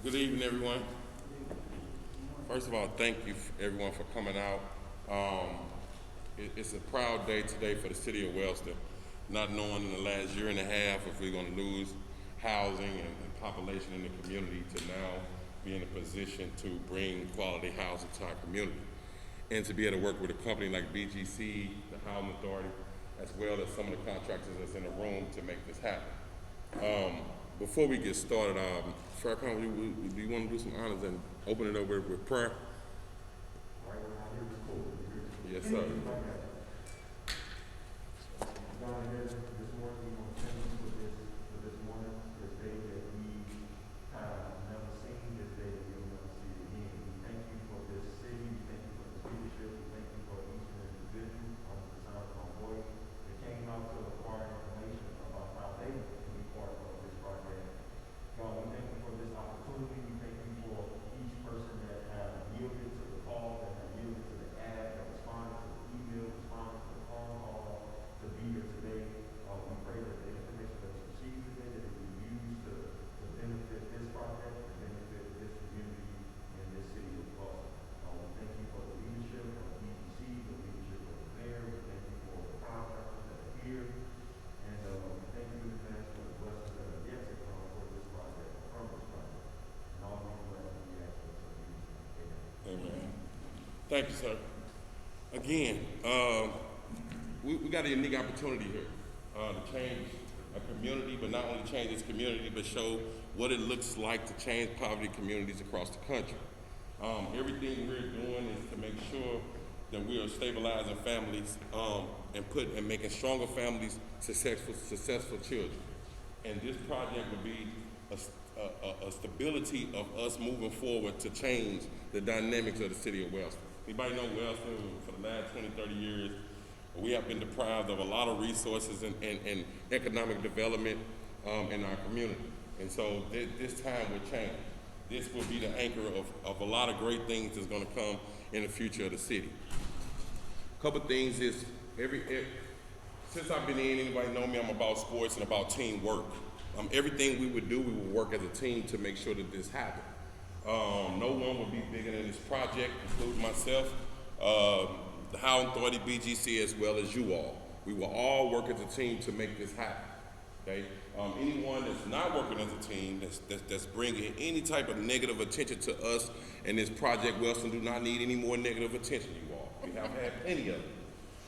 Good evening, everyone. First of all, thank you everyone for coming out. It's a proud day today for the city of Wellston, not knowing in the last year and a half if we're going to lose housing and population in the community to now be in a position to bring quality housing to our community. And to be able to work with a company like BGC, the Housing Authority, as well as some of the contractors that's in the room to make this happen. Before we get started, Farrakhan, do you want to do some honors and open it over with prayer? Yes, sir. Thank you, sir. Again, we got a unique opportunity here to change a community, but not only change this community, but show what it looks like to change poverty communities across the country. Everything we're doing is to make sure that we are stabilizing families and making stronger families successful children. And this project would be a stability of us moving forward to change the dynamics of the city of Wellston. Anybody know Wellston? For the last 20, 30 years, we have been deprived of a lot of resources and economic development in our community. And so this time will change. This will be the anchor of a lot of great things that's going to come in the future of the city. A couple things is, since I've been in, anybody know me, I'm about sports and about teamwork. Everything we would do, we would work as a team to make sure that this happened. No one would be bigger than this project, including myself, the Housing Authority, BGC, as well as you all. We will all work as a team to make this happen. Okay? Anyone that's not working as a team, that's bringing any type of negative attention to us and this project, Wellston do not need any more negative attention, you all. We have had plenty of it.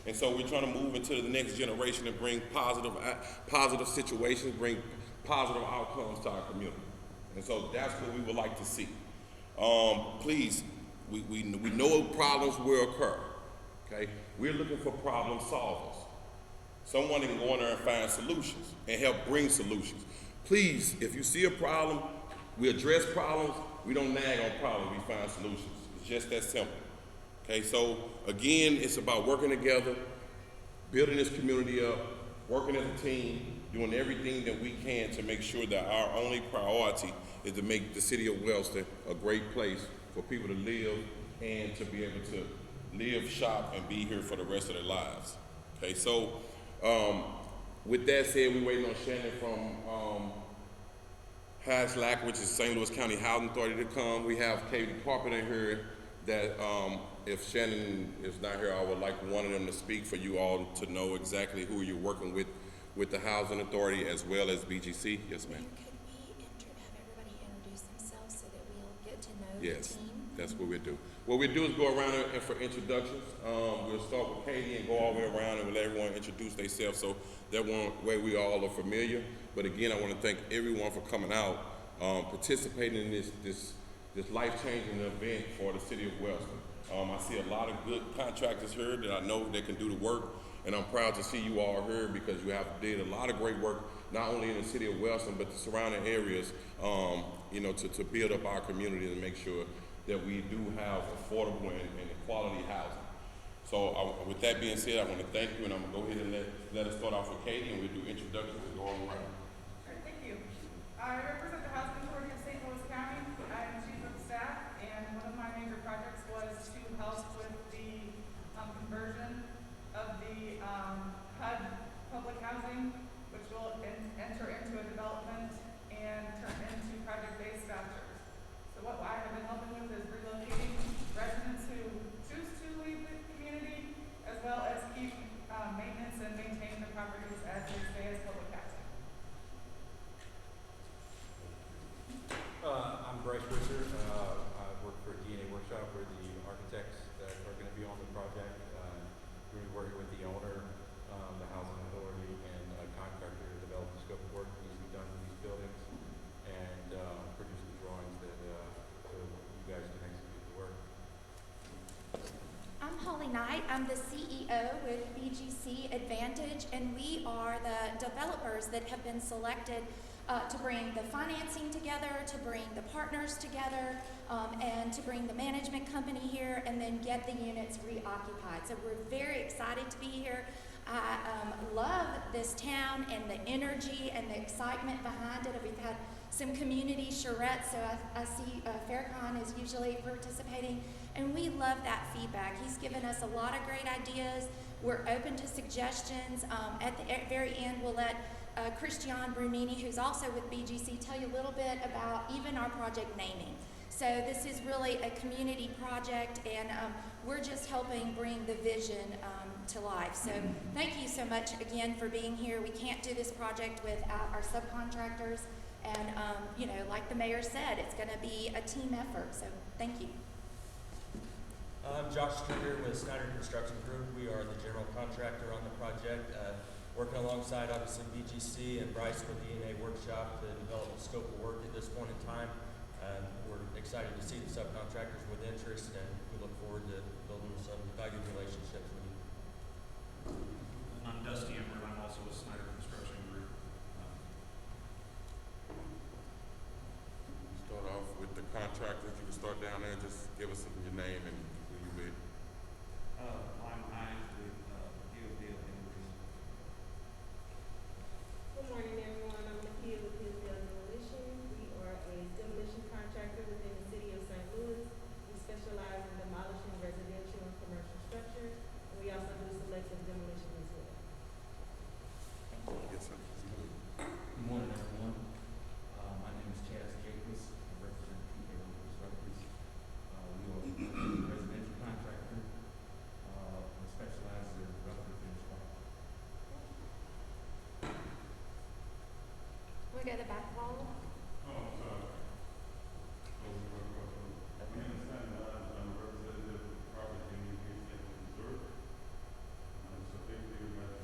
And so we're trying to move into the next generation and bring positive situations, bring positive outcomes to our community. And so that's what we would like to see. Please, we know problems will occur, okay? We're looking for problem solvers. Someone that can go in there and find solutions and help bring solutions. Please, if you see a problem, we address problems, we don't nag on problems, we find solutions. It's just that simple. Okay, so again, it's about working together, building this community up, working as a team, doing everything that we can to make sure that our only priority is to make the city of Wellston a great place for people to live and to be able to live, shop, and be here for the rest of their lives. Okay, so with that said, we're waiting on Shannon from HASLAC, which is St. Louis County Housing Authority, to come. We have Katie Carpenter in here that if Shannon is not here, I would like one of them to speak for you all to know exactly who you're working with the Housing Authority as well as BGC. Yes, ma'am. Could we have everybody introduce themselves so that we'll get to know Yes, the team? that's what we'll do. What we'll do is go around and for introductions. We'll start with Katie and go all the way around and we'll let everyone introduce themselves so that one way we all are familiar. But again, I want to thank everyone for coming out, participating in this life-changing event for the city of Wellston. I see a lot of good contractors here that I know that can do the work, and I'm proud to see you all here because you have did a lot of great work, not only in the city of Wellston, but the surrounding areas, to build up our community and make sure that we do have affordable and quality housing. So with that being said, I want to thank you, and I'm going to go ahead and let us start off with Katie, and we'll do introductions and go on around. All right, thank you. I represent the Housing Authority of St. Louis County. I'm chief of staff, and one of my major projects was to help with the conversion of the HUD public housing, which will enter into a development and turn into project-based vouchers. I work for a DNA workshop. We're the architects that are going to be on the project. We're going to be working with the owner, the housing authority, and a contractor to develop the scope of work that needs to be done in these buildings and produce the drawings that so you guys can execute the work. I'm Holly Knight. I'm the CEO with BGC Advantage, and we are the developers that have been selected to bring the financing together, to bring the partners together, and to bring the management company here, and then get the units reoccupied. So we're very excited to be here. I love this town and the energy and the excitement behind it. We've had some community charrettes, so I see Faircon is usually participating, and we love that feedback. He's given us a lot of great ideas. We're open to suggestions. At the very end, we'll let Christian Brunini, who's also with BGC, tell you a little bit about even our project naming. So this is really a community project, and we're just helping bring the vision to life. So thank you so much again for being here. We can't do this project without our subcontractors, and you know, like the mayor said, it's going to be a team effort. So thank you. I'm Josh Stringer with Snyder Construction Group. We are the general contractor on the project, working alongside obviously BGC and Bryce with the DNA workshop to develop the scope of work at this point in time. We're excited to see the subcontractors with interest, and we look forward to building some valued relationships with you. And I'm Dusty Emmer, I'm also with Snyder Construction Group. Start off with the contractors. You can start down there. Just give us your name and who you with. I'm Hines with Hillsdale Industries. Good morning, everyone. I'm Nakia with Hillsdale Demolition. We are a demolition contractor within the city of St. Louis. We specialize in demolishing residential and commercial structures, and we also do selective demolition as well. Yes, sir. Good morning, everyone. My name is Chaz Jacobs. I represent PK Constructors. We are a residential contractor. We specialize in rough and finish work. We go to the back wall. Oh, sorry. My name is Snyder. I'm a representative of the property communication in Missouri. So basically, everybody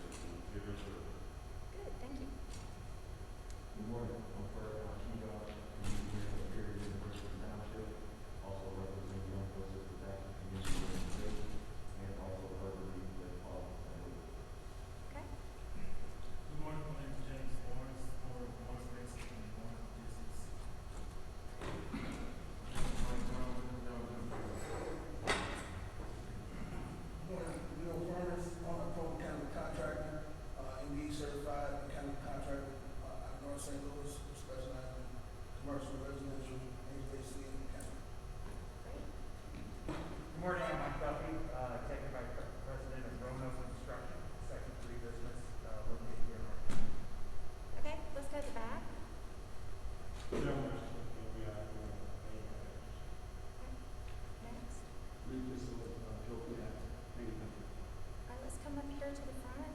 Good, thank you. Good morning. I'm Fred Akiyar, engineer of Period University Township. Also represent Young Voices of Action Community Organization, and also represent the Paul. Okay. Good morning, my name is James Lawrence, owner of Lawrence Basic and Lawrence Logistics. Mike Brown, Morning, Bill Furnace, owner of Pro Mechanical Contractor, MD certified mechanical contractor, out of North St. Louis, specializing in commercial, residential, HVAC, and mechanical. Good morning, I'm Mike Duffy, Executive Vice President of Roanoke Construction, Section 3 business, located here in North. Okay, let's go to the back. Next. All right, let's come up here to the front.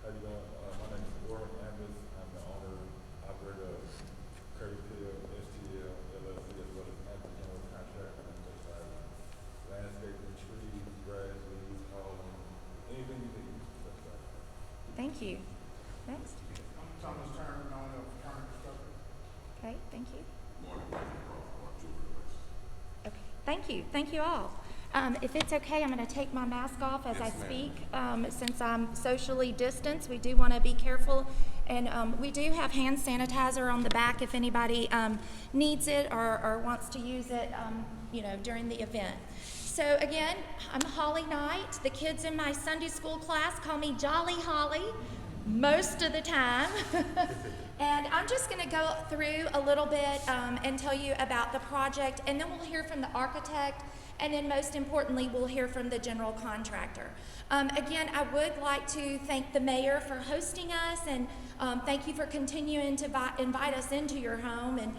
How you doing? My name is Warren Amis. I'm the owner, operator of Curry Hill, STL, LLC, as well as Anthony General Contractor. And specialize in landscaping, trees, grass, leaves, hauling, anything you need. That's right. Thank you. Next. I'm Thomas Turner, owner of Contractor. Okay, thank you. Morning, Jewelry. Okay, thank you. Thank you all. If it's okay, I'm going to take my mask off as Yes, I ma'am. speak. Since I'm socially distanced, we do want to be careful. And we do have hand sanitizer on the back if anybody needs it or wants to use it, you know, during the event. So again, I'm Holly Knight. The kids in my Sunday school class call me Jolly Holly most of the time. And I'm just going to go through a little bit and tell you about the project, and then we'll hear from the architect and then most importantly, we'll hear from the general contractor. Again, I would like to thank the mayor for hosting us, and thank you for continuing to invite us into your home, and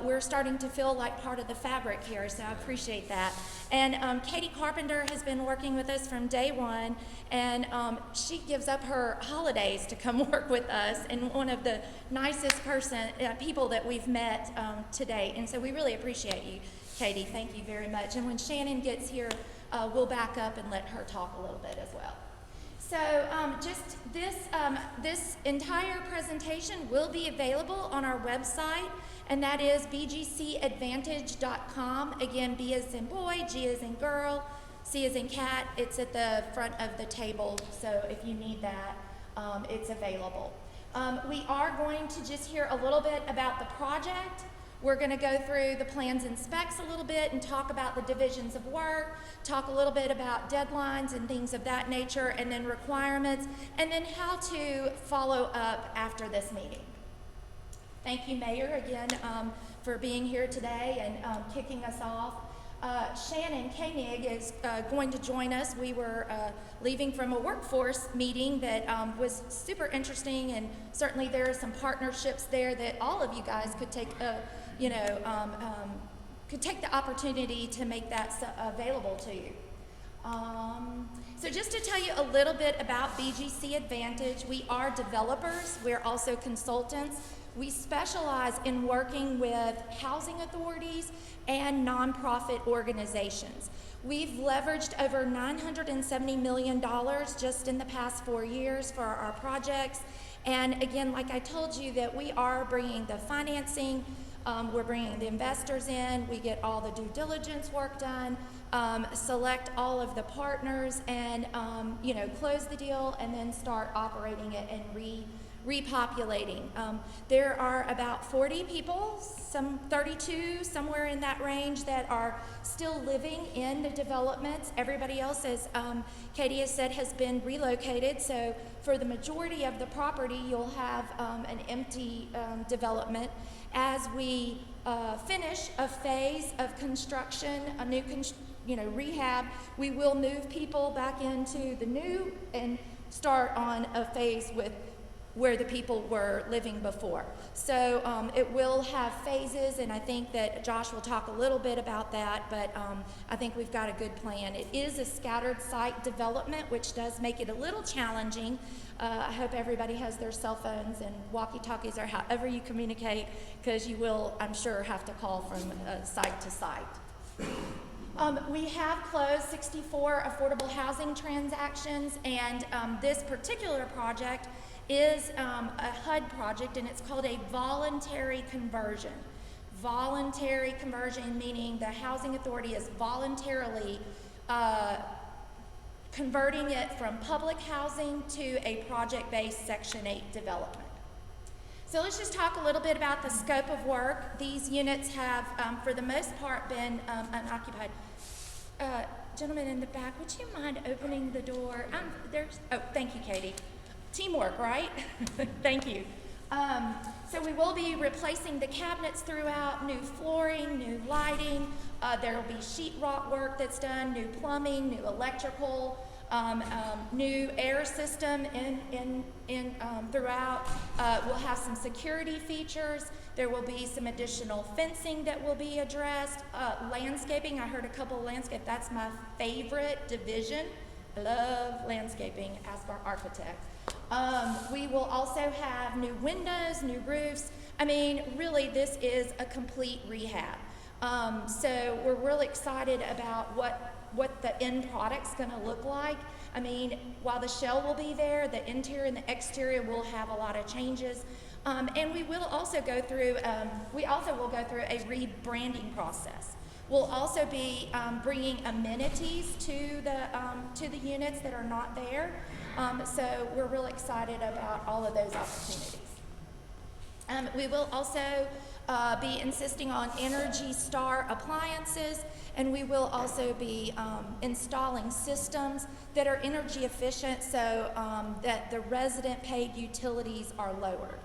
we're starting to feel like part of the fabric here, so I appreciate that. And Katie Carpenter has been working with us from day one, and she gives up her holidays to come work with us, and one of the nicest people that we've met to date, and so we really appreciate you, Katie. Thank you very much. And when Shannon gets here, we'll back up and let her talk a little bit as well. So just this entire presentation will be available on our website, and that is bgcadvantage.com. Again, B as in boy, G as in girl, C as in cat. It's at the front of the table, so if you need that, it's available. We are going to just hear a little bit about the project. We're going to go through the plans and specs a little bit and talk about the divisions of work, talk a little bit about deadlines and things of that nature, and then requirements, and then how to follow up after this meeting. Thank you, Mayor, again, for being here today and kicking us off. Shannon Koenig is going to join us. We were leaving from a workforce meeting that was super interesting, and certainly there are some partnerships there that all of you guys could take could take the opportunity to make that available to you. So just to tell you a little bit about BGC Advantage, we are developers. We're also consultants. We specialize in working with housing authorities and nonprofit organizations. We've leveraged over $970 million just in the past 4 years for our projects. And again, like I told you, that we are bringing the financing, we're bringing the investors in, we get all the due diligence work done, select all of the partners, and close the deal, and then start operating it and repopulating. There are about 40 people, some 32, somewhere in that range, that are still living in the developments. Everybody else, as Katie has said, has been relocated. So for the majority of the property, you'll have an empty development. As we finish a phase of construction, a new rehab, we will move people back into the new and start on a phase with where the people were living before. So it will have phases, and I think that Josh will talk a little bit about that, but I think we've got a good plan. It is a scattered site development, which does make it a little challenging. I hope everybody has their cell phones and walkie-talkies, or however you communicate, because you will, I'm sure, have to call from site to site. We have closed 64 affordable housing transactions, and this particular project is a HUD project, and it's called a voluntary conversion. Voluntary conversion meaning the housing authority is voluntarily converting it from public housing to a project-based Section 8 development. So let's just talk a little bit about the scope of work. These units have, for the most part, been unoccupied. Gentlemen in the back, would you mind opening the door? Oh, thank you, Katie. Teamwork, right? Thank you. So we will be replacing the cabinets throughout, new flooring, new lighting. There will be sheetrock work that's done, new plumbing, new electrical, new air system throughout. We'll have some security features. There will be some additional fencing that will be addressed. Landscaping, I heard a couple of landscape. That's my favorite division. I love landscaping. Ask our architect. We will also have new windows, new roofs. I mean, really, this is a complete rehab. So we're really excited about what the end product's going to look like. I mean, while the shell will be there, the interior and the exterior will have a lot of changes. And we will also go through, a rebranding process. We'll also be bringing amenities to the units that are not there. So we're really excited about all of those opportunities. We will also be insisting on Energy Star appliances, and we will also be installing systems that are energy efficient, so that the resident paid utilities are lowered.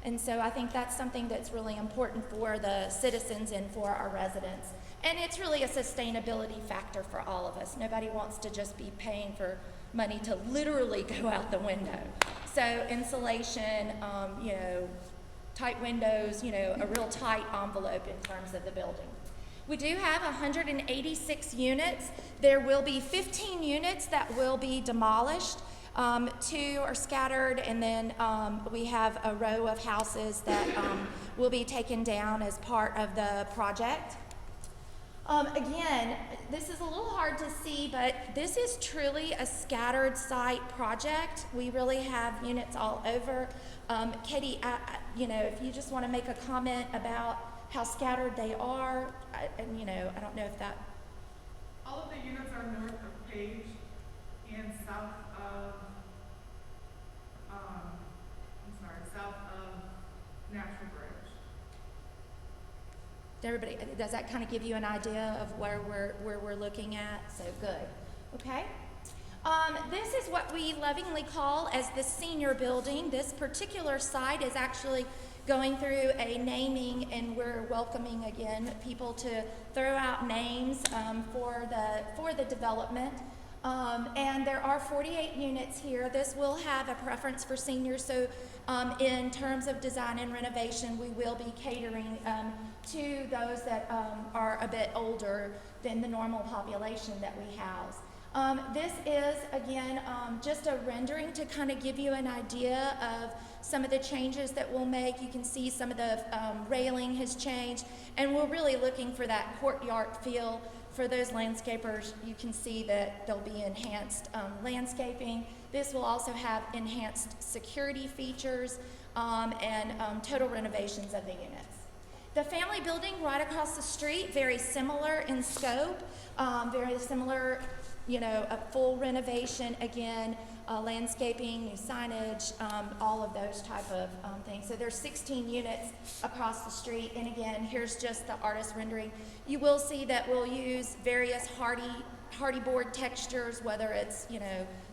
And so I think that's something that's really important for the citizens and for our residents. And it's really a sustainability factor for all of us. Nobody wants to just be paying for money to literally go out the window. So insulation, tight windows, a real tight envelope in terms of the building. We do have 186 units. There will be 15 units that will be demolished. 2 are scattered, and then we have a row of houses that will be taken down as part of the project. Again, this is a little hard to see, but this is truly a scattered site project. We really have units all over. Katie, if you just want to make a comment about how scattered they are, I don't know if that. All of the units are north of Page and south of, south of Natural Bridge. Everybody, does that kind of give you an idea of where we're looking at? So good. Okay. This is what we lovingly call as the senior building. This particular site is actually going through a naming, and we're welcoming again people to throw out names for the development. And there are 48 units here. This will have a preference for seniors. So in terms of design and renovation, we will be catering to those that are a bit older than the normal population that we house. This is, again, just a rendering to kind of give you an idea of some of the changes that we'll make. You can see some of the railing has changed, and we're really looking for that courtyard feel. For those landscapers, you can see that there'll be enhanced landscaping. This will also have enhanced security features and total renovations of the units. The family building right across the street, very similar in scope, very similar, a full renovation, again, landscaping, new signage, all of those type of things. So there's 16 units across the street, and again, here's just the artist rendering. You will see that we'll use various hardy board textures, whether it's,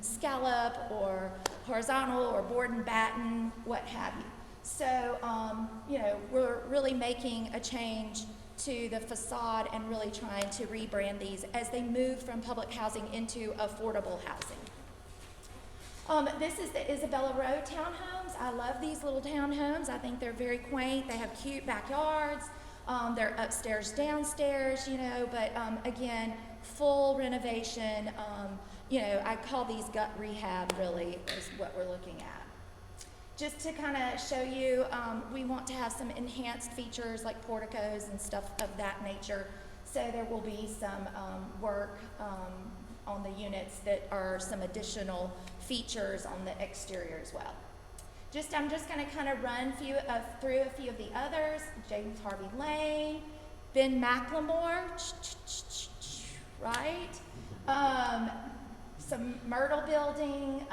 scallop or horizontal or board and batten, what have you. So, we're really making a change to the facade and really trying to rebrand these as they move from public housing into affordable housing. This is the Isabella Row townhomes. I love these little townhomes. I think they're very quaint. They have cute backyards. They're upstairs, downstairs, but again, full renovation. I call these gut rehab, really, is what we're looking at. Just to kind of show you, we want to have some enhanced features like porticos and stuff of that nature. So there will be some work on the units that are some additional features on the exterior as well. I'm just going to kind of run through a few of the others. James Harvey Lane, Ben McLemore, right? Some Myrtle building.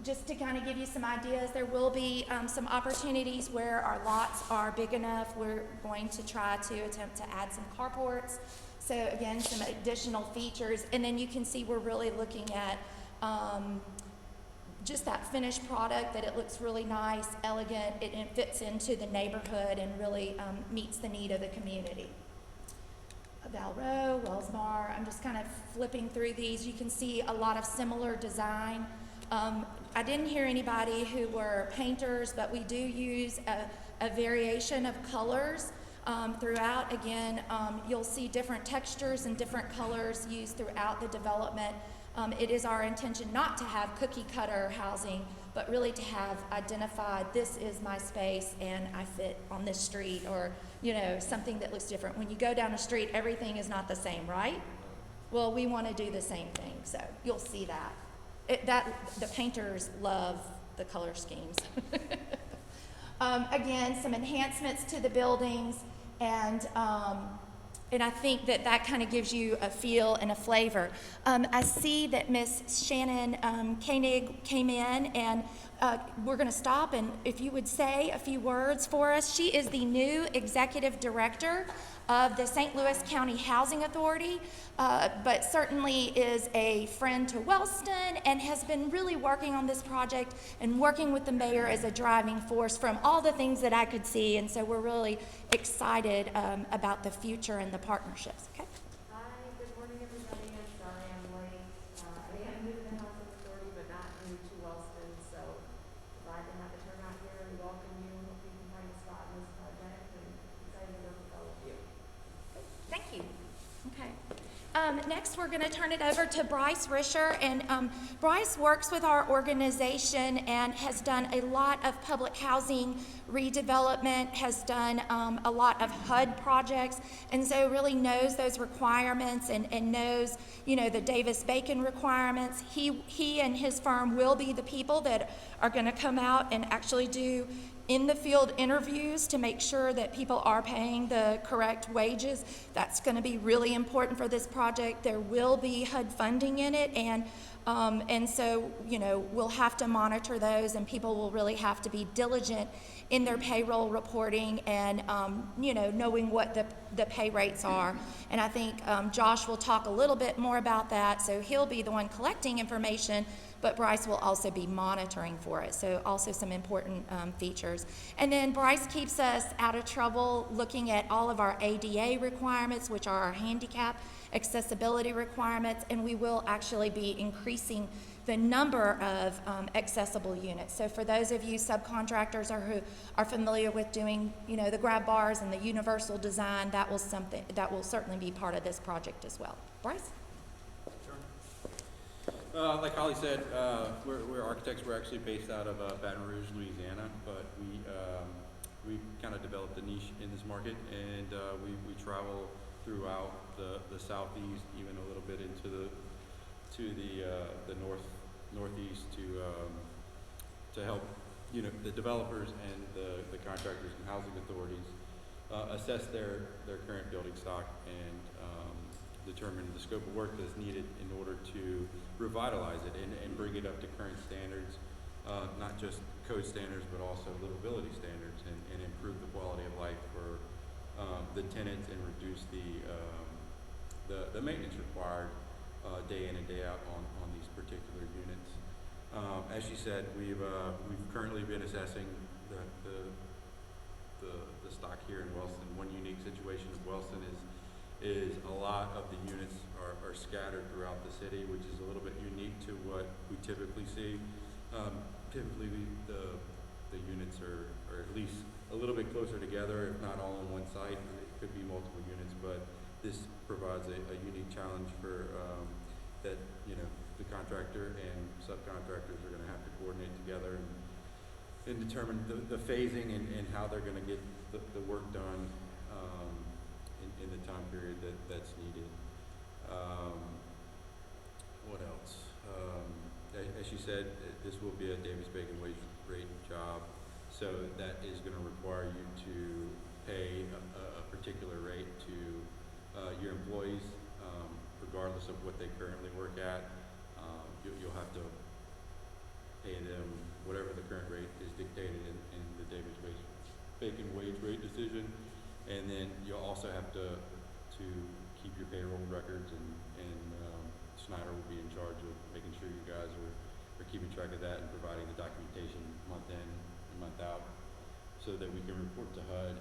Just to kind of give you some ideas, there will be some opportunities where our lots are big enough. We're going to try to attempt to add some carports. So again, some additional features. And then you can see we're really looking at just that finished product, that it looks really nice, elegant, it fits into the neighborhood and really meets the need of the community. Valrow, Wellsmar, I'm just kind of flipping through these. You can see a lot of similar design. I didn't hear anybody who were painters, but we do use a variation of colors throughout. Again, you'll see different textures and different colors used throughout the development. It is our intention not to have cookie cutter housing, but really to have identified, this is my space and I fit on this street, or something that looks different. When you go down the street, everything is not the same, right? Well, we want to do the same thing, so you'll see that. The painters love the color schemes. Again, some enhancements to the buildings, and I think that kind of gives you a feel and a flavor. I see that Miss Shannon Koenig came in, and we're going to stop, and if you would say a few words for us. She is the new executive director of the St. Louis County Housing Authority, but certainly is a friend to Wellston and has been really working on this project and working with the mayor as a driving force from all the things that I could see. And so we're really excited about the future and the partnerships. Okay. Hi, good morning, everybody. I'm sorry I'm late. I am new to the Housing Authority, but not new to Wellston, so glad to have a turnout here and welcome you. Hope you can find a spot in this project and excited to work with all of you. Thank you. Okay. Next, we're going to turn it over to Bryce Risher. And Bryce works with our organization and has done a lot of public housing redevelopment, has done a lot of HUD projects, and so really knows those requirements and knows, you know, the Davis-Bacon requirements. He and his firm will be the people that are going to come out and actually do in the field interviews to make sure that people are paying the correct wages. That's going to be really important for this project. There will be HUD funding in it, and so, you know, we'll have to monitor those, and people will really have to be diligent in their payroll reporting and, you know, knowing what the pay rates are. And I think Josh will talk a little bit more about that. So he'll be the one collecting information, but Bryce will also be monitoring for it. So also some important features. And then Bryce keeps us out of trouble looking at all of our ADA requirements, which are our handicap accessibility requirements, and we will actually be increasing the number of accessible units. So for those of you subcontractors or who are familiar with doing, you know, the grab bars and the universal design, that will certainly be part of this project as well. Bryce? Like Holly said, we're architects. We're actually based out of Baton Rouge, Louisiana, but we kind of developed a niche in this market, and we travel throughout the southeast, even a little bit into the northeast to help, you know, the developers and the contractors and housing authorities assess their current building stock and determine the scope of work that's needed in order to revitalize it and bring it up to current standards, not just code standards, but also livability standards, and improve the quality of life for the tenants and reduce the maintenance required day in and day out on these particular units. As she said, we've currently been assessing the stock here in Wellston. One unique situation of Wellston is a lot of the units are scattered throughout the city, which is a little bit unique to what we typically see. Typically, the units are at least a little bit closer together, if not all on one site. It could be multiple units, but this provides a unique challenge for that, you know, the contractor and subcontractors are going to have to coordinate together and determine the phasing and how they're going to get the work done in the time period that's needed. What else? As she said, this will be a Davis-Bacon wage rate job, so that is going to require you to pay a particular rate to your employees, regardless of what they currently work at. You'll have to pay them whatever the current rate is dictated in the Davis-Bacon wage rate decision, and then you'll also have to keep your payroll records, and Snyder will be in charge of making sure you guys are keeping track of that and providing the documentation month in and month out so that we can report to HUD.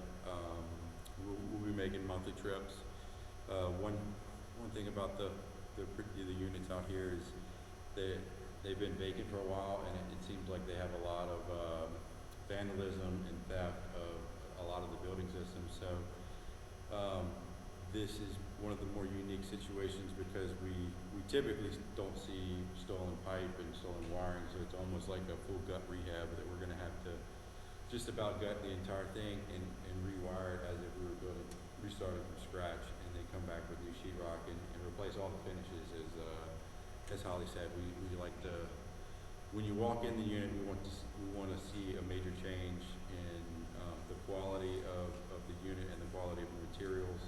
We'll be making monthly trips. One thing about the units out here is they've been vacant for a while, and it seems like they have a lot of vandalism and theft of a lot of the building systems. So this is one of the more unique situations because we typically don't see stolen pipe and stolen wiring, so it's almost like a full gut rehab that we're going to have to just about gut the entire thing and rewire it as if we were restarting from scratch, and then come back with new sheetrock and replace all the finishes. As Holly said, we like to, when you walk in the unit, we want to see a major change in the quality of the unit and the quality of the materials,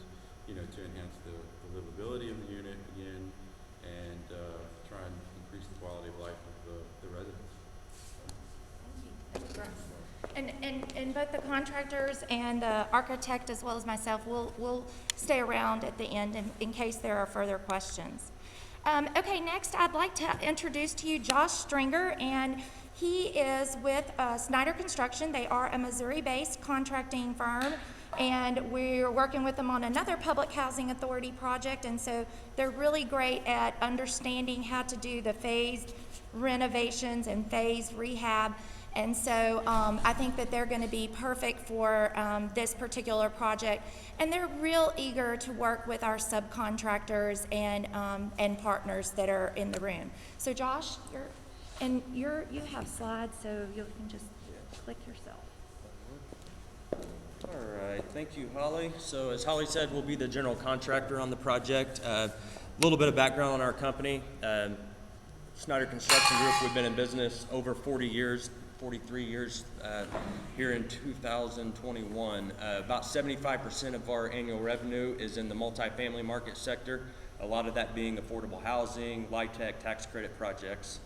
you know, to enhance the livability of the unit again, and try and increase the quality of life of the residents. And both the contractors and the architect, as well as myself, will stay around at the end in case there are further questions. Okay, next I'd like to introduce to you Josh Stringer, and he is with Snyder Construction. They are a Missouri-based contracting firm, and we're working with them on another public housing authority project, and so they're really great at understanding how to do the phased renovations and phased rehab. And so I think that they're going to be perfect for this particular project. And they're real eager to work with our subcontractors and partners that are in the room. So Josh, you have slides, so you can just click yourself. All right, thank you, Holly. So as Holly said, we'll be the general contractor on the project. A little bit of background on our company. Snyder Construction Group, we've been in business over 43 years here in 2021. About 75% of our annual revenue is in the multifamily market sector, a lot of that being affordable housing, LIHTC, tax credit projects.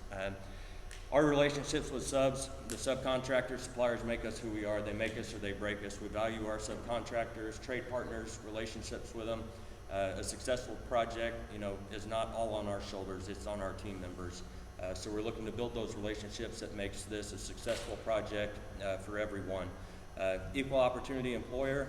Our relationships with the subcontractors, suppliers make us who we are. They make us or they break us. We value our subcontractors, trade partners, relationships with them. A successful project, is not all on our shoulders, it's on our team members. So we're looking to build those relationships that makes this a successful project for everyone. Equal opportunity employer.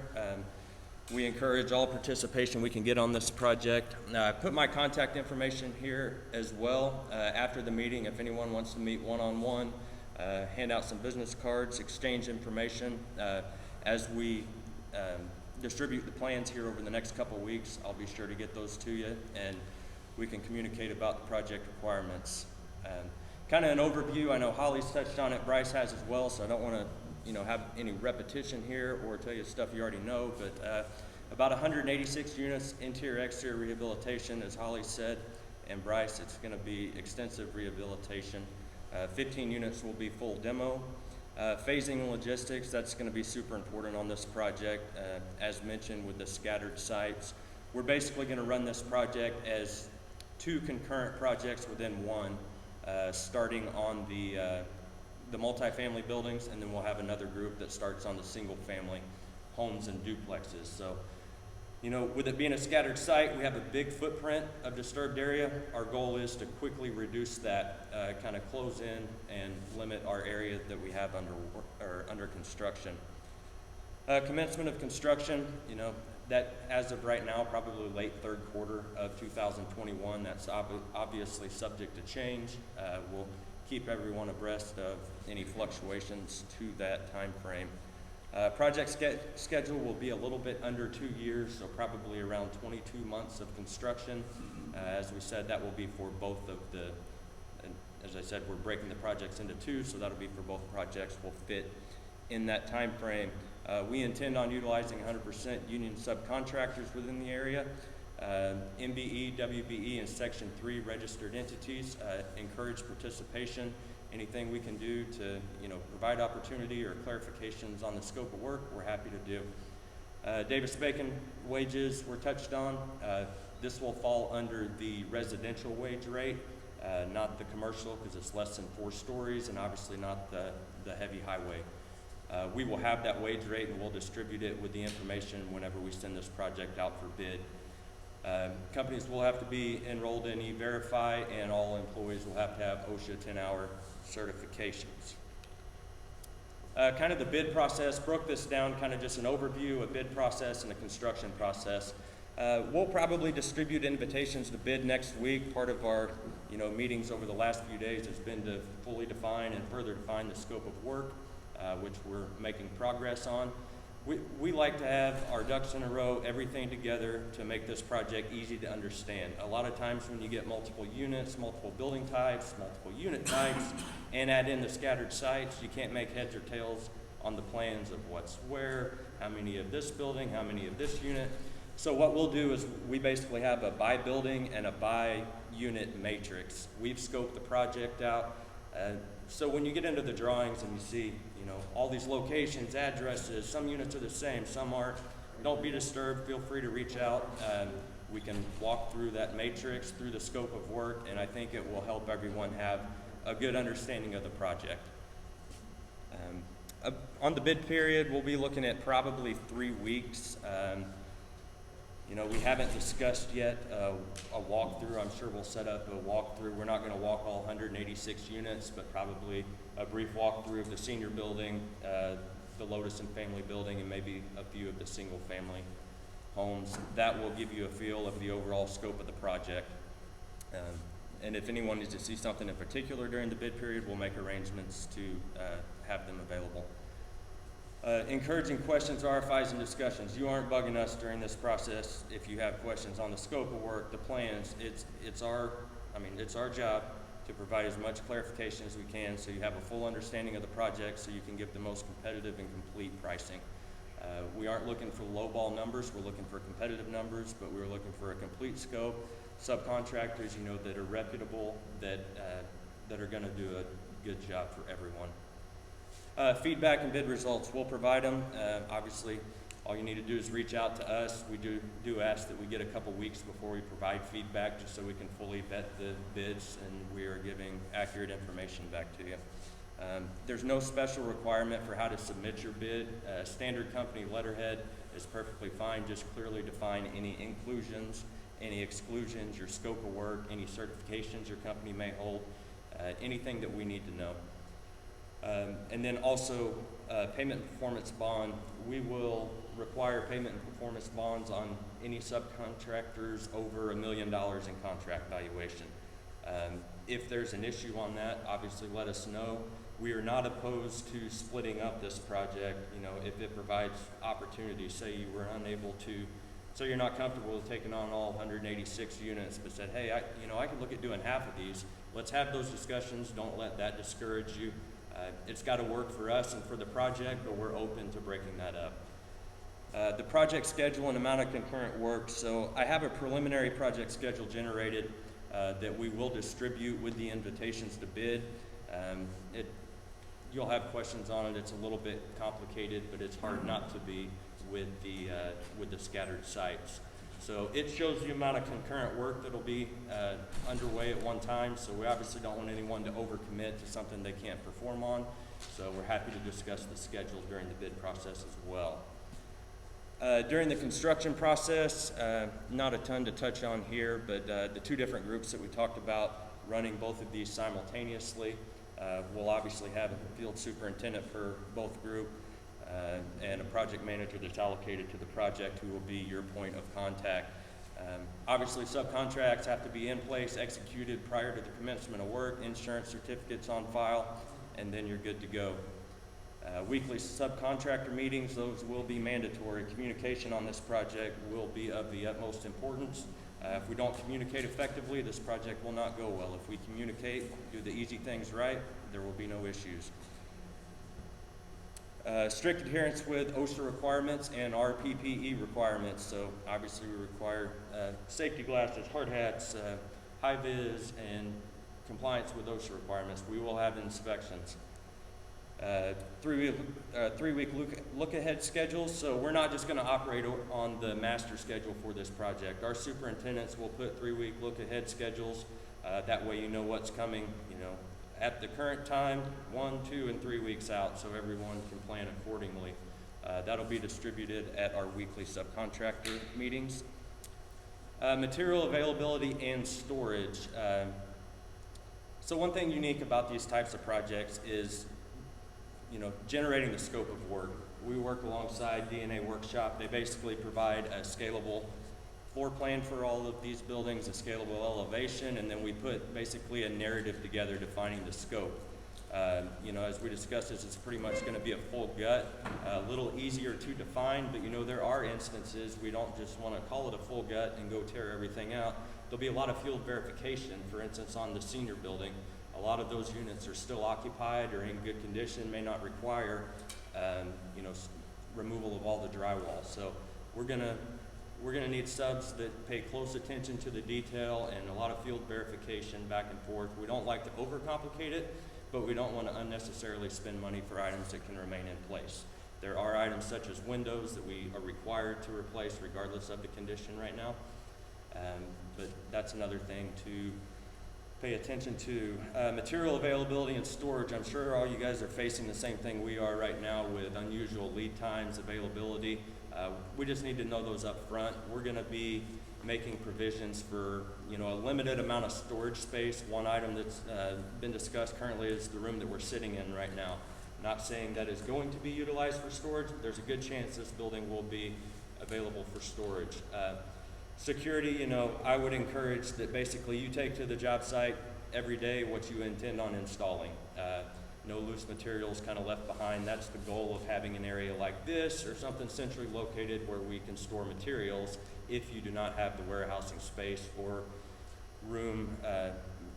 We encourage all participation we can get on this project. I put my contact information here as well. After the meeting, if anyone wants to meet one-on-one, hand out some business cards, exchange information. As we distribute the plans here over the next couple weeks, I'll be sure to get those to you, and we can communicate about the project requirements. Kind of an overview. I know Holly's touched on it, Bryce has as well, so I don't want to have any repetition here or tell you stuff you already know, but about 186 units, interior exterior rehabilitation, as Holly said, and Bryce, it's going to be extensive rehabilitation. 15 units will be full demo. Phasing and logistics, that's going to be super important on this project. As mentioned with the scattered sites, we're basically going to run this project as two concurrent projects within one, starting on the multifamily buildings, and then we'll have another group that starts on the single family homes and duplexes. So, with it being a scattered site, we have a big footprint of disturbed area. Our goal is to quickly reduce that, kind of close in and limit our area that we have under construction. Commencement of construction, that as of right now, probably late third quarter of 2021. That's obviously subject to change. We'll keep everyone abreast of any fluctuations to that time frame. Project schedule will be a little bit under 2 years, so probably around 22 months of construction. As we said, that will be for both of as I said, we're breaking the projects into two, so that'll be for both projects will fit in that time frame. We intend on utilizing 100% union subcontractors within the area. MBE, WBE, and Section 3 registered entities encourage participation. Anything we can do to, provide opportunity or clarifications on the scope of work, we're happy to do. Davis-Bacon wages were touched on. This will fall under the residential wage rate, not the commercial, because it's less than 4 stories, and obviously not the heavy highway. We will have that wage rate, and we'll distribute it with the information whenever we send this project out for bid. Companies will have to be enrolled in E-Verify, and all employees will have to have OSHA 10-hour certifications. Kind of the bid process, broke this down, kind of just an overview, a bid process and a construction process. We'll probably distribute invitations to bid next week. Part of our meetings over the last few days has been to fully define and further define the scope of work, which we're making progress on. We like to have our ducks in a row, everything together to make this project easy to understand. A lot of times when you get multiple units, multiple building types, multiple unit types, and add in the scattered sites, you can't make heads or tails on the plans of what's where, how many of this building, how many of this unit. So what we'll do is we basically have a by building and a by unit matrix. We've scoped the project out. So when you get into the drawings and you see, all these locations, addresses, some units are the same, some aren't, don't be disturbed, feel free to reach out. We can walk through that matrix, through the scope of work, and I think it will help everyone have a good understanding of the project. On the bid period, we'll be looking at probably 3 weeks. We haven't discussed yet a walkthrough. I'm sure we'll set up a walkthrough. We're not going to walk all 186 units, but probably a brief walkthrough of the senior building, the Wellston Family building, and maybe a few of the single-family homes. That will give you a feel of the overall scope of the project. And if anyone needs to see something in particular during the bid period, we'll make arrangements to have them available. Encouraging questions, RFIs, and discussions. You aren't bugging us during this process if you have questions on the scope of work, the plans. It's our job to provide as much clarification as we can so you have a full understanding of the project so you can give the most competitive and complete pricing. We aren't looking for lowball numbers, we're looking for competitive numbers, but we're looking for a complete scope. Subcontractors, that are reputable, that are going to do a good job for everyone. Feedback and bid results, we'll provide them. Obviously, all you need to do is reach out to us. We do ask that we get a couple weeks before we provide feedback just so we can fully vet the bids and we are giving accurate information back to you. There's no special requirement for how to submit your bid. Standard company letterhead is perfectly fine. Just clearly define any inclusions, any exclusions, your scope of work, any certifications your company may hold, anything that we need to know. And then also payment and performance bond. We will require payment and performance bonds on any subcontractors over $1 million in contract valuation. If there's an issue on that, obviously let us know. We are not opposed to splitting up this project, if it provides opportunities. Say you were unable to, so you're not comfortable with taking on all 186 units, but said, hey, I could look at doing half of these. Let's have those discussions. Don't let that discourage you. It's got to work for us and for the project, but we're open to breaking that up. The project schedule and amount of concurrent work. So I have a preliminary project schedule generated that we will distribute with the invitations to bid. You'll have questions on it. It's a little bit complicated, but it's hard not to be with the scattered sites. So it shows the amount of concurrent work that'll be underway at one time. So we obviously don't want anyone to overcommit to something they can't perform on. So we're happy to discuss the schedule during the bid process as well. During the construction process, not a ton to touch on here, but the two different groups that we talked about running both of these simultaneously. We'll obviously have a field superintendent for both group and a project manager that's allocated to the project who will be your point of contact. Obviously, subcontracts have to be in place, executed prior to the commencement of work, insurance certificates on file, and then you're good to go. Weekly subcontractor meetings, those will be mandatory. Communication on this project will be of the utmost importance. If we don't communicate effectively, this project will not go well. If we communicate, do the easy things right, there will be no issues. Strict adherence with OSHA requirements and our PPE requirements. So obviously we require safety glasses, hard hats, high vis, and compliance with OSHA requirements. We will have inspections. 3-week look-ahead schedules. So we're not just going to operate on the master schedule for this project. Our superintendents will put 3-week look-ahead schedules. That way you know what's coming, at the current time, 1, 2, and 3 weeks out, so everyone can plan accordingly. That'll be distributed at our weekly subcontractor meetings. Material availability and storage. So one thing unique about these types of projects is generating the scope of work. We work alongside DNA Workshop. They basically provide a scalable floor plan for all of these buildings, a scalable elevation, and then we put basically a narrative together defining the scope. As we discussed this, it's pretty much going to be a full gut, a little easier to define, but there are instances we don't just want to call it a full gut and go tear everything out. There'll be a lot of field verification. For instance, on the senior building, a lot of those units are still occupied or in good condition, may not require, removal of all the drywall. So we're gonna need subs that pay close attention to the detail and a lot of field verification back and forth. We don't like to overcomplicate it, but we don't want to unnecessarily spend money for items that can remain in place. There are items such as windows that we are required to replace regardless of the condition right now. But that's another thing to pay attention to. Material availability and storage. I'm sure all you guys are facing the same thing we are right now with unusual lead times, availability. We just need to know those up front. We're going to be making provisions for, you know, a limited amount of storage space. One item that's been discussed currently is the room that we're sitting in right now. Not saying that is going to be utilized for storage. There's a good chance this building will be available for storage. Security, you know, I would encourage that basically you take to the job site every day what you intend on installing. No loose materials kind of left behind. That's the goal of having an area like this or something centrally located where we can store materials if you do not have the warehousing space or room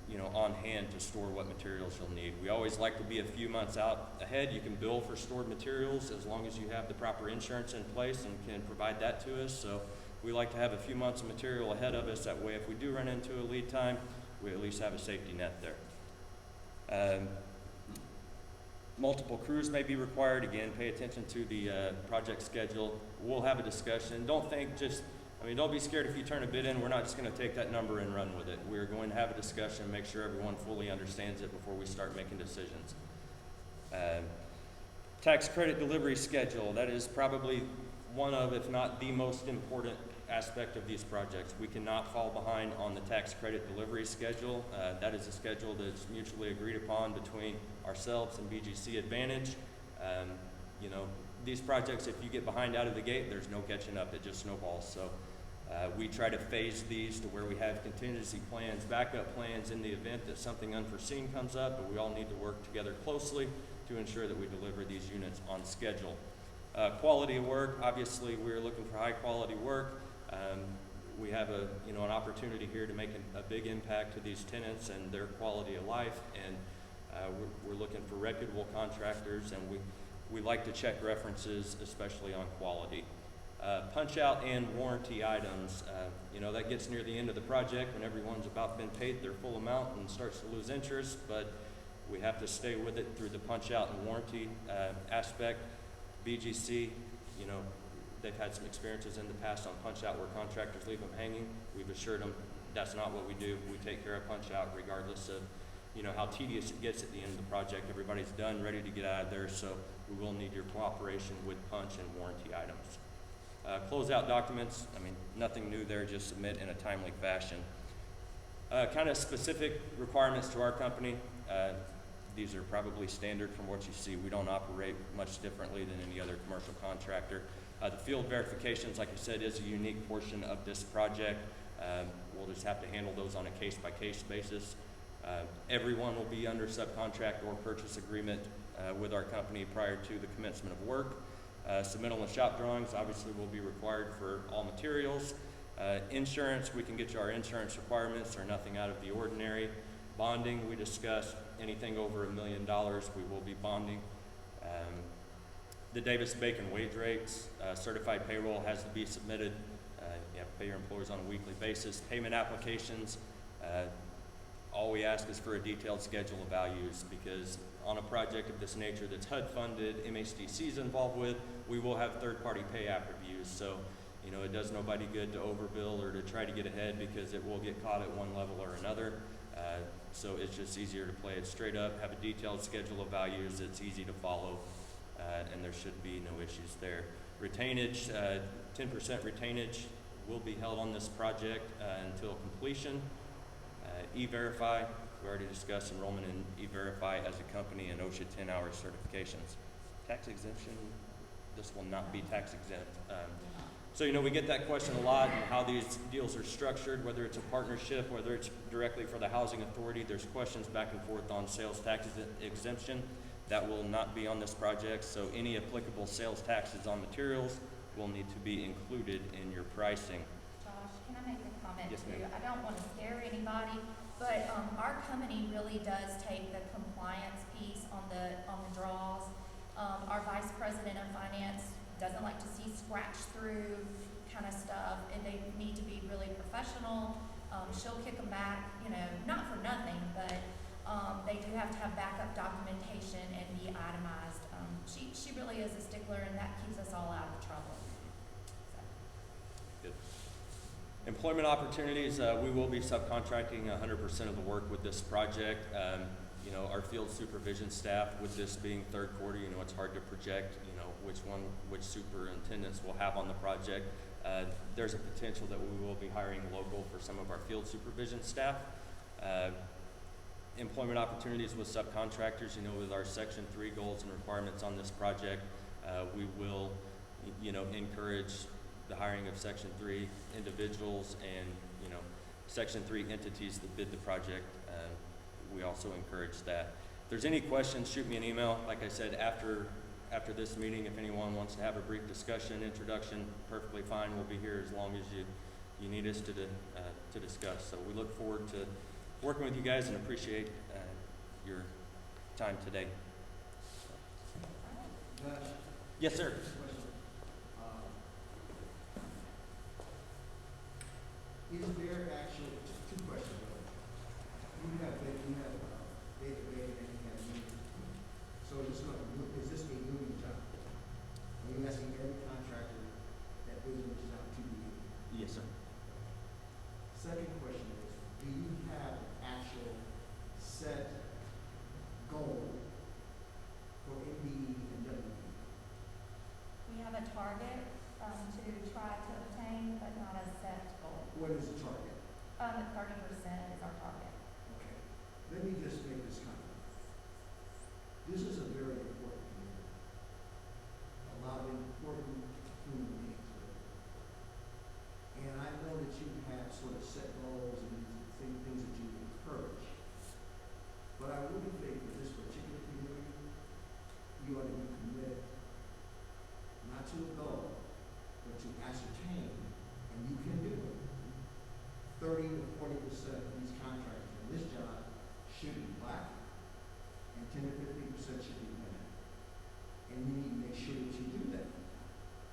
you know, on hand to store what materials you'll need. We always like to be a few months out ahead. You can bill for stored materials as long as you have the proper insurance in place and can provide that to us. So we like to have a few months of material ahead of us. That way, if we do run into a lead time, we at least have a safety net there. Multiple crews may be required. Again, pay attention to the project schedule. We'll have a discussion. Don't be scared if you turn a bid in. We're not just going to take that number and run with it. We're going to have a discussion, make sure everyone fully understands it before we start making decisions. Tax credit delivery schedule. That is probably one of, if not the most important aspect of these projects. We cannot fall behind on the tax credit delivery schedule. That is a schedule that's mutually agreed upon between ourselves and BGC Advantage. You know, these projects, if you get behind out of the gate, there's no catching up. It just snowballs. So we try to phase these to where we have contingency plans, backup plans in the event that something unforeseen comes up, but we all need to work together closely to ensure that we deliver these units on schedule. Quality of work, obviously we're looking for high quality work. We have an opportunity here to make a big impact to these tenants and their quality of life, and we're looking for reputable contractors, and we like to check references, especially on quality. Punch out and warranty items, that gets near the end of the project when everyone's about been paid their full amount and starts to lose interest, but we have to stay with it through the punch out and warranty aspect. BGC, they've had some experiences in the past on punch out where contractors leave them hanging. We've assured them that's not what we do. We take care of punch out regardless of how tedious it gets at the end of the project. Everybody's done, ready to get out of there, so we will need your cooperation with punch and warranty items. Closeout documents, nothing new there, just submit in a timely fashion. Kind of specific requirements to our company. These are probably standard from what you see. We don't operate much differently than any other commercial contractor. The field verifications, like I said, is a unique portion of this project. We'll just have to handle those on a case-by-case basis. Everyone will be under subcontract or purchase agreement with our company prior to the commencement of work. Submittal and shop drawings obviously will be required for all materials. Insurance, we can get you our insurance requirements. Are nothing out of the ordinary. Bonding, we discussed anything over $1 million, we will be bonding. The Davis-Bacon wage rates, certified payroll has to be submitted. You have to pay your employees on a weekly basis. Payment applications, all we ask is for a detailed schedule of values, because on a project of this nature that's HUD funded, MHDC is involved with, we will have third-party pay app reviews. So, it does nobody good to overbill or to try to get ahead, because it will get caught at one level or another. So it's just easier to play it straight up, have a detailed schedule of values that's easy to follow, and there should be no issues there. Retainage, 10% retainage will be held on this project until completion. E-Verify, we already discussed enrollment in E-Verify as a company and OSHA 10-hour certifications. Tax exemption, this will not be tax exempt. So, we get that question a lot, and how these deals are structured, whether it's a partnership, whether it's directly for the housing authority. There's questions back and forth on sales tax exemption. That will not be on this project, so any applicable sales taxes on materials will need to be included in your pricing. Josh, can I make a comment Yes, too? ma'am. I don't want to scare anybody, but our company really does take the compliance piece on the draws. Our vice president of finance doesn't like to see scratch through kind of stuff, and they need to be really professional. She'll kick them back, not for nothing, but they do have to have backup documentation and be itemized. She really is a stickler, and that keeps us all out of trouble. So. Good. Employment opportunities, we will be subcontracting 100% of the work with this project. You know, our field supervision staff, with this being third quarter, you know, it's hard to project, you know, which superintendents we'll have on the project. There's a potential that we will be hiring local for some of our field supervision staff. Employment opportunities with subcontractors, you know, with our Section 3 goals and requirements on this project, we will, you know, encourage the hiring of Section 3 individuals and, you know, Section 3 entities that bid the project. We also encourage that. If there's any questions, shoot me an email. Like I said, after this meeting, if anyone wants to have a brief discussion, introduction, perfectly fine. We'll be here as long as you need us to discuss. So we look forward to working with you guys and appreciate your time today. Yes, sir. Is there actually, two questions. You have David Baker and you have me. So is this a union job? Are you asking every contractor that bids which is out to be union? Yes, sir. Second question is, do you have an actual set goal for MBE and WE? We have a target to try to obtain, but not a set goal. What is the target? 30% is our target. Okay. Let me just make this comment. This is a very important community. A lot of important human beings. And I know that you have sort of set goals and things that you encourage. But I really think for this particular community, you ought to be committed not to a goal, but to ascertain, and you can do it. 30 to 40% of these contractors in this job should be black, and 10 to 15% should be women. And you need to make sure that you do that.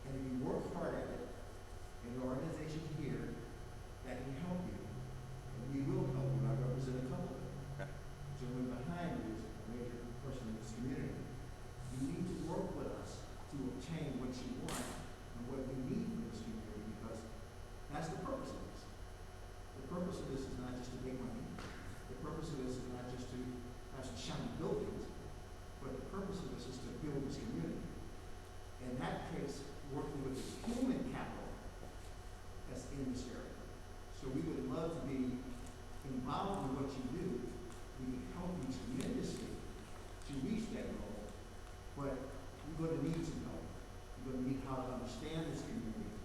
And if you work hard at it, and the organization here that can help you, and we will help you. I represent a couple of them. Okay. The gentleman behind you is a major person in this community. You need to work with us to obtain what you want and what you need from this community, because that's the purpose of this. The purpose of this is not just to make money. The purpose of this is not just to have some shiny buildings, but the purpose of this is to build this community. In that case, working with the human capital that's in this area. So we would love to be involved in what you do. We can help you tremendously to reach that goal, but you're going to need to know. You're going to need how to understand this community,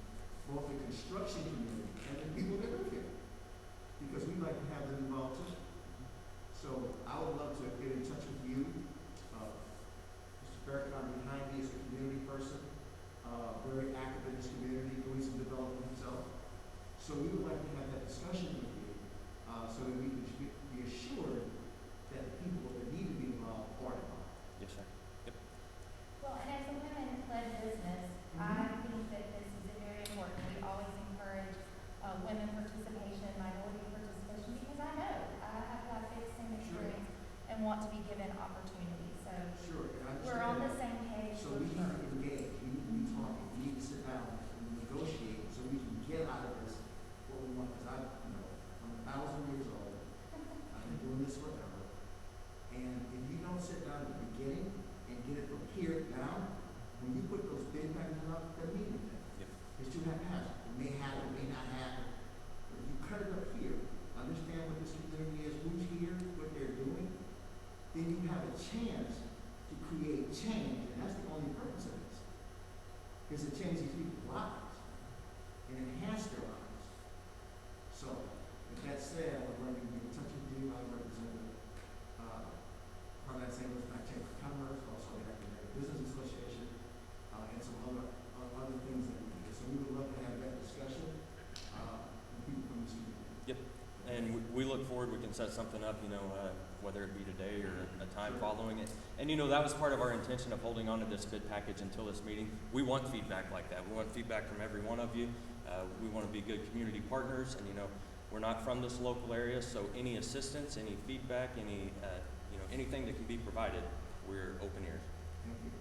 both the construction community and the people that live here, because we'd like to have them involved too. So I would love to get in touch with you. Mr. Farrakhan behind me is a community person, very active in this community, doing some development himself. So we would like to have that discussion with you, so that we can be assured that the people that need to be involved are involved. Yes, sir. Yep. Well, and as a women-led business, I think that this is very important. We always encourage women participation, minority participation, because I know I have had the same experience and want to be given opportunities. So Sure, and I we're on the understand same page. So we need to engage, we need to be talking, we need to sit down and negotiate so we can get out of this what we want. Because I'm 1,000 years old. I've been doing this forever. And if you don't sit down at the beginning and get it from here down, when you put those bid packages up, that means anything. Yep. It's too haphazard. It may happen, it may not happen. But if you cut it up here, understand what this community is, who's here, what they're doing, then you have a chance to create change, and that's the only purpose of this. Is to change these people's lives and enhance their lives. So, with that said, I would like to get in touch with you. I represent Harlan St. Louis Chamber of Commerce, also the Academic Business Association, and some other things that we do. So we would love to have that discussion with people from this community. Yep. And we look forward, we can set something up, whether it be today or a time following it. And that was part of our intention of holding on to this bid package until this meeting. We want feedback like that. We want feedback from every one of you. We want to be good community partners, and we're not from this local area, so any assistance, any feedback, anything that can be provided, we're open ears. Thank you.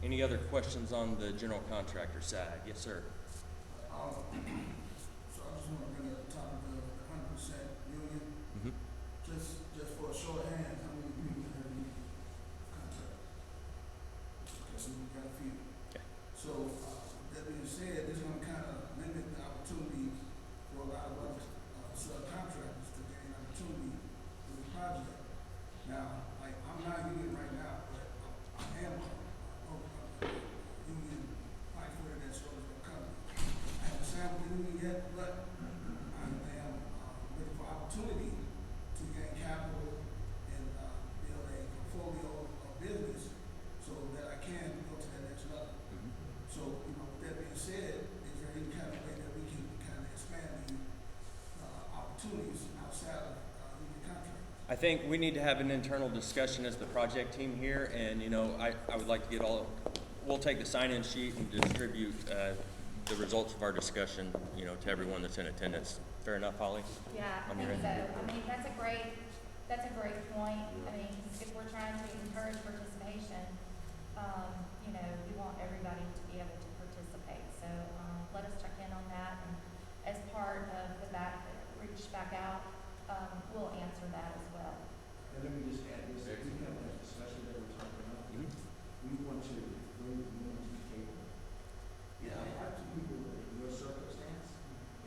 Any other questions on the general contractor side? Yes, sir. So I'm just want to bring up the topic of the 100% union. Mhm. Just for a show of hands, how many people have you contract? Okay, so we got a few. Okay. So, that being said, this is going to kind of limit the opportunity for a lot of other subcontractors to gain opportunity with the project. Now, like, I'm not union right now, but I am a union pipe fitter that stores for a company. I haven't signed with the union yet, but I am looking for opportunity to gain capital and build a portfolio of business so that I can go to that next level. So, with that being said, is there any kind of way that we can kind of expand the opportunities outside of union contracts? I think we need to have an internal discussion as the project team here, and I would like to get we'll take the sign-in sheet and distribute the results of our discussion, to everyone that's in attendance. Fair enough, Holly? Yeah, I On think your end? so. I mean, that's a great point. I mean, if we're trying to encourage participation, we want everybody to be able to participate. So, let us check in on that, and as part of the reach back out, we'll answer that as well. And let me just add this, if we have that discussion that we're talking about, we want to bring the union to the table. If they have to people in your circumstance,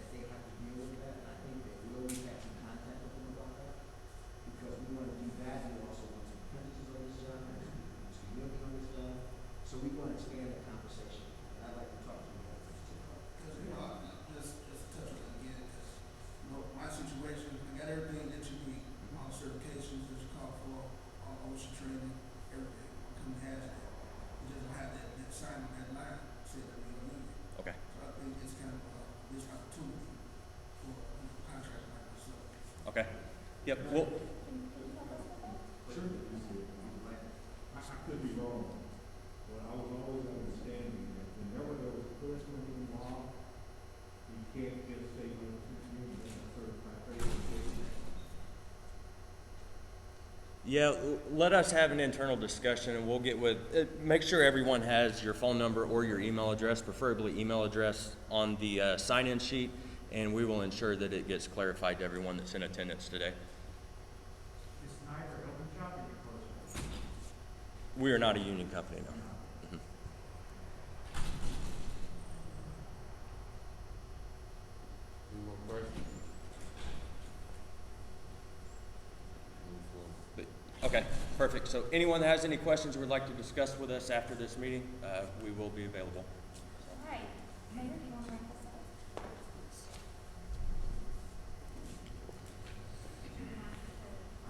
that they have to deal with that, and I think that we'll have some contact with them about that. Because we want to do that, we also want some apprentices on this job, and some community on this job. So we want to expand the conversation, and I'd like to talk to you about this too. Because, just touch on that again, because, my situation, I got everything that you need, all the certifications that you call for, all OSHA training, everything. I couldn't have that. You just don't have that sign on that line, say that we're union. Okay. So I think it's kind of this opportunity for contractors like myself. Okay. Yep. Well, Sure. I could be wrong, but I was always understanding that whenever there was personal involved, you can't just say you're a certified trade. yeah, let us have an internal discussion, and we'll get with, make sure everyone has your phone number or your email address, preferably email address, on the sign-in sheet, and we will ensure that it gets clarified to everyone that's in attendance today. Is Snyder open shop or you closed? We are not a union company, no. Mhm. Any more questions? Okay, perfect. So anyone that has any questions or would like to discuss with us after this meeting, we will be available. All right. Mayor, do you want to wrap this up?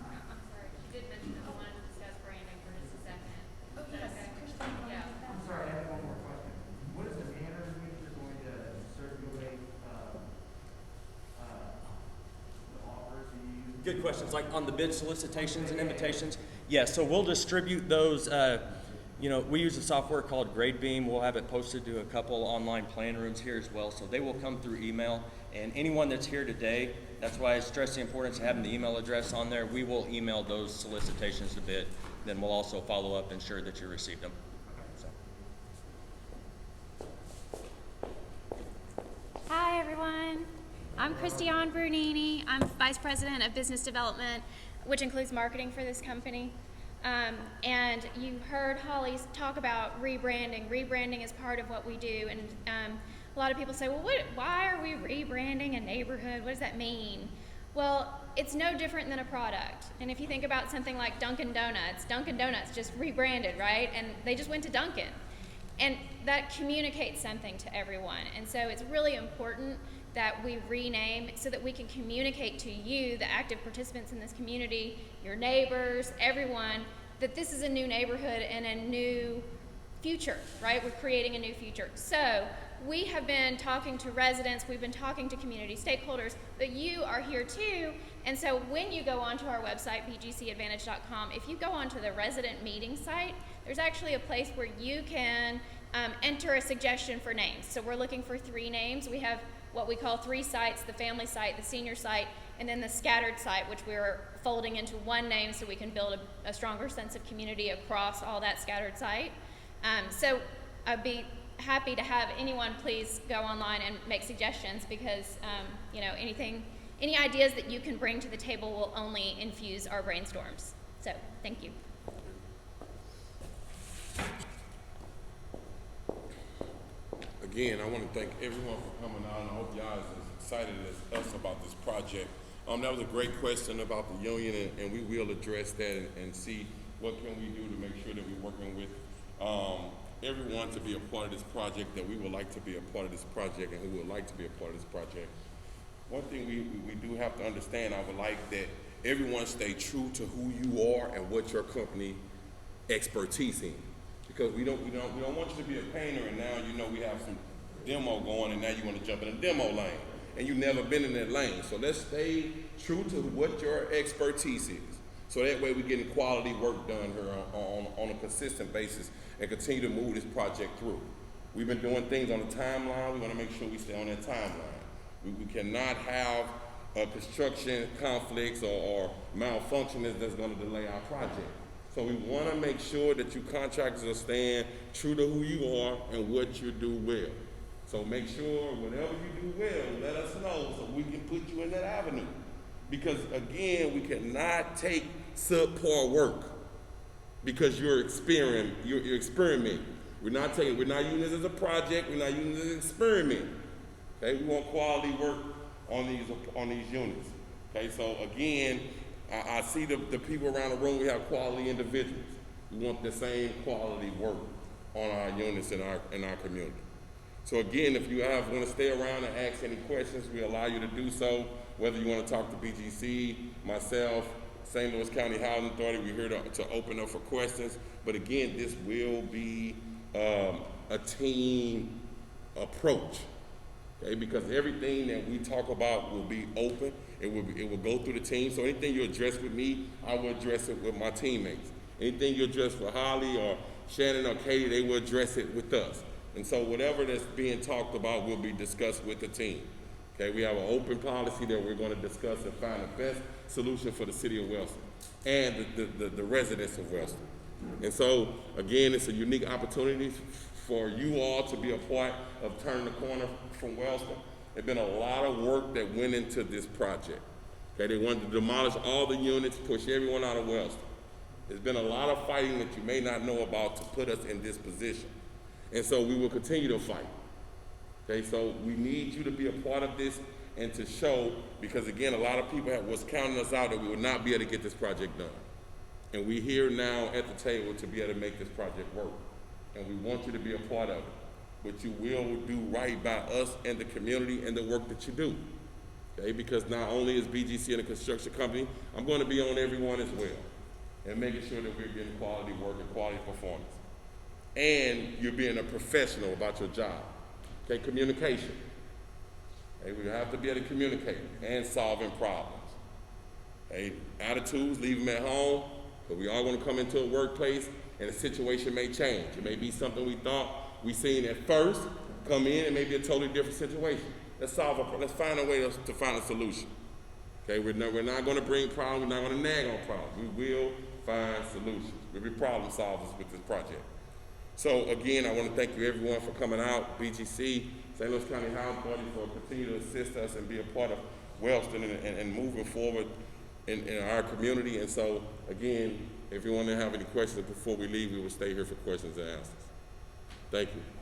I'm sorry, she did mention that we wanted to discuss branding for just a second. Oh, Is that yes. okay? Christine, you wanna Yeah. take that? I'm sorry, I have one more question. What is the manner in which you're going to circulate, the offers you use? Good questions. Like on the bid solicitations and invitations? Yeah, so we'll distribute those. We use a software called GradeBeam. We'll have it posted to a couple online plan rooms here as well. So they will come through email. And anyone that's here today, that's why I stress the importance of having the email address on there. We will email those solicitations to bid. Then we'll also follow up, ensure that you received them. So. Hi, everyone. I'm Christiane Brunini. I'm Vice President of Business Development, which includes marketing for this company. And you heard Holly talk about rebranding. Rebranding is part of what we do. And a lot of people say, well, why are we rebranding a neighborhood? What does that mean? Well, it's no different than a product. And if you think about something like Dunkin' Donuts just rebranded, right? And they just went to Dunkin'. And that communicates something to everyone. And so it's really important that we rename so that we can communicate to you, the active participants in this community, your neighbors, everyone, that this is a new neighborhood and a new future, right? We're creating a new future. So we have been talking to residents, we've been talking to community stakeholders, but you are here too. And so when you go onto our website, bgcadvantage.com, if you go onto the resident meeting site, there's actually a place where you can enter a suggestion for names. So we're looking for 3 names. We have what we call 3 sites, the family site, the senior site, and then the scattered site, which we're folding into one name so we can build a stronger sense of community across all that scattered site. So I'd be happy to have anyone please go online and make suggestions because, any ideas that you can bring to the table will only infuse our brainstorms. So, thank you. Again, I want to thank everyone for coming out, and I hope y'all is as excited as us about this project. That was a great question about the union, and we will address that and see what can we do to make sure that we're working with everyone to be a part of this project, that we would like to be a part of this project, and who would like to be a part of this project. One thing we do have to understand, I would like that everyone stay true to who you are and what your company expertise in. Because we don't want you to be a painter and now we have some demo going and now you want to jump in a demo lane and you've never been in that lane. So let's stay true to what your expertise is. So that way we're getting quality work done here on a consistent basis and continue to move this project through. We've been doing things on the timeline. We want to make sure we stay on that timeline. We cannot have construction conflicts or malfunctions that's going to delay our project. So we want to make sure that you contractors are staying true to who you are and what you do well. So make sure whatever you do well, let us know so we can put you in that avenue. Because again, we cannot take subpar work because you're experimenting. We're not using this as a project, we're not using this as an experiment. Okay, we want quality work on these units. Okay, so again, I see the people around the room, we have quality individuals. We want the same quality work on our units in our community. So again, if you want to stay around and ask any questions, we allow you to do so. Whether you want to talk to BGC, myself, St. Louis County Housing Authority, we're here to open up for questions. But again, this will be a team approach. Okay, because everything that we talk about will be open. It will go through the team. So anything you address with me, I will address it with my teammates. Anything you address with Holly or Shannon or Katie, they will address it with us. And so whatever that's being talked about will be discussed with the team. Okay, we have an open policy that we're going to discuss and find the best solution for the city of Wellston and the residents of Wellston. And so again, it's a unique opportunity for you all to be a part of turning the corner from Wellston. There's been a lot of work that went into this project. Okay, they wanted to demolish all the units, push everyone out of Wellston. There's been a lot of fighting that you may not know about to put us in this position. And so we will continue to fight. Okay, so we need you to be a part of this and to show, because again, a lot of people was counting us out that we would not be able to get this project done. And we're here now at the table to be able to make this project work. And we want you to be a part of it. But you will do right by us and the community and the work that you do. Okay, because not only is BGC and a construction company, I'm going to be on everyone as well. And making sure that we're getting quality work and quality performance. And you're being a professional about your job. Okay, communication. Okay, we have to be able to communicate and solving problems. Okay, attitudes, leave them at home, but we all want to come into a workplace and the situation may change. It may be something we thought we seen at first, come in, it may be a totally different situation. Let's find a way to find a solution. Okay, we're not going to bring problems, we're not going to nag on problems. We will find solutions. We'll be problem solvers with this project. So again, I want to thank you everyone for coming out, BGC, St. Louis County Housing Authority for continuing to assist us and be a part of Wellston and moving forward in our community. And so again, if you want to have any questions before we leave, we will stay here for questions and answers. Thank you.